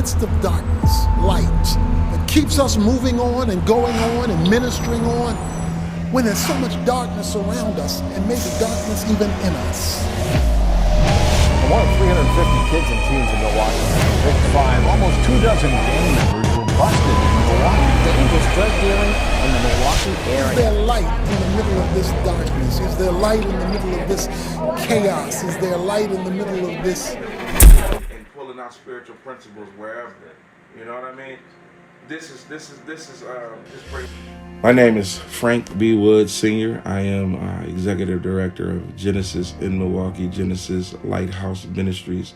midst of darkness, light that keeps us moving on and going on and ministering on when there's so much darkness around us and maybe darkness even in us. More than 350 kids and teens in Milwaukee. Big 5, almost 24 gang members were busted in Milwaukee. Dangerous drug dealing in the Milwaukee area. Is there light in the middle of this darkness? Is there light in the middle of this chaos? Is there light in the middle of this? And pulling out spiritual principles wherever. You know what I mean? This is pretty. My name is Frank B. Wood Sr. I am Executive Director of Genesis in Milwaukee, Genesis Lighthouse Ministries.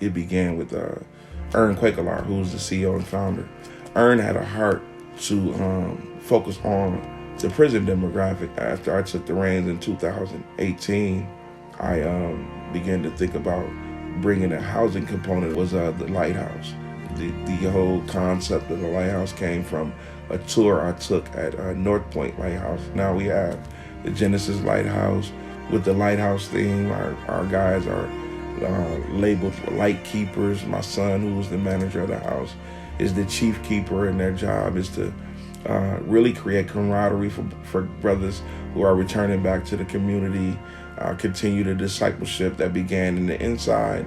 It began with Ern Quakelar, who was the CEO and founder. Ern had a heart to focus on the prison demographic. After I took the reins in 2018, I began to think about bringing a housing component. Was the Lighthouse. The whole concept of the Lighthouse came from a tour I took at North Point Lighthouse. Now we have the Genesis Lighthouse with the Lighthouse theme. Our guys are labeled light keepers. My son, who was the manager of the house, is the chief keeper, and their job is to really create camaraderie for brothers who are returning back to the community, continue the discipleship that began in the inside,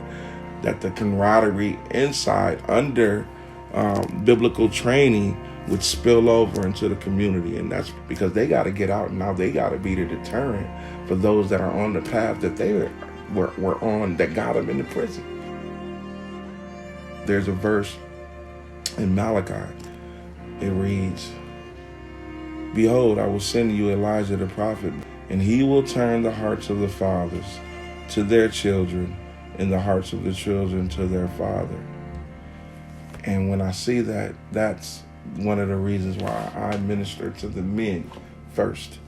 that the camaraderie inside under biblical training would spill over into the community. And that's because they got to get out, and now they got to be the deterrent for those that are on the path that they were on that got them into prison. There's a verse in Malachi. It reads, "Behold, I will send you Elijah the prophet, and he will turn the hearts of the fathers to their children, and the hearts of the children to their father." And when I see that, that's one of the reasons why I minister to the men first.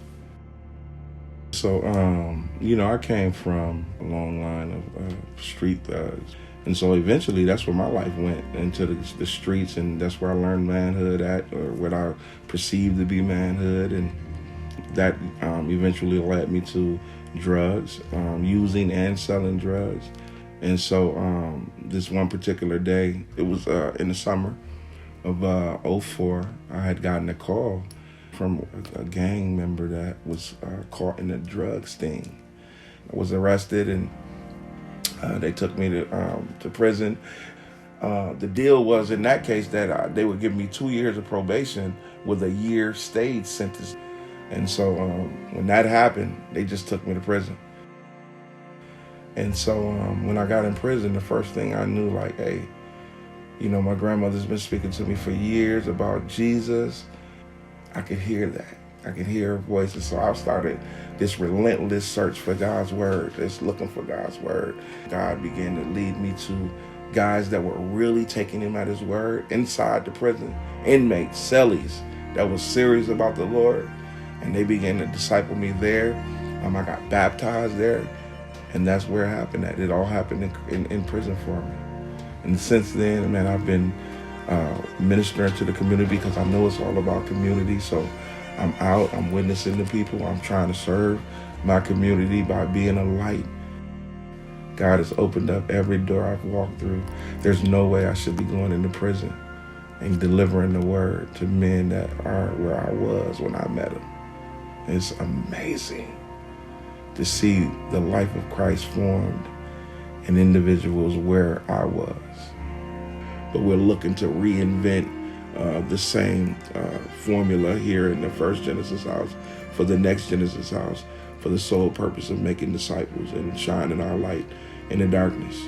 So, I came from a long line of street thugs. And so eventually that's where my life went, into the streets, and that's where I learned manhood at, or what I perceived to be manhood. And that eventually led me to drugs, using and selling drugs. And so this one particular day, it was in the summer of 04, I had gotten a call from a gang member that was caught in a drug sting. I was arrested, and they took me to prison. The deal was, in that case, that they would give me 2 years of probation with a year stage sentence. And so when that happened, they just took me to prison. And so when I got in prison, the first thing I knew, like, hey, my grandmother's been speaking to me for years about Jesus. I could hear that. I could hear her voice. And so I started this relentless search for God's word, just looking for God's word. God began to lead me to guys that were really taking him at his word inside the prison, inmates, cellies that was serious about the Lord. And they began to disciple me there. I got baptized there. And that's where it happened at. It all happened in prison for me. And since then, man, I've been ministering to the community, because I know it's all about community. So I'm out, I'm witnessing to people. I'm trying to serve my community by being a light. God has opened up every door I've walked through. There's no way I should be going into prison and delivering the word to men that are where I was when I met them. It's amazing to see the life of Christ formed in individuals where I was. But we're looking to reinvent the same formula here in the first Genesis house for the next Genesis house, for the sole purpose of making disciples and shining our light in the darkness.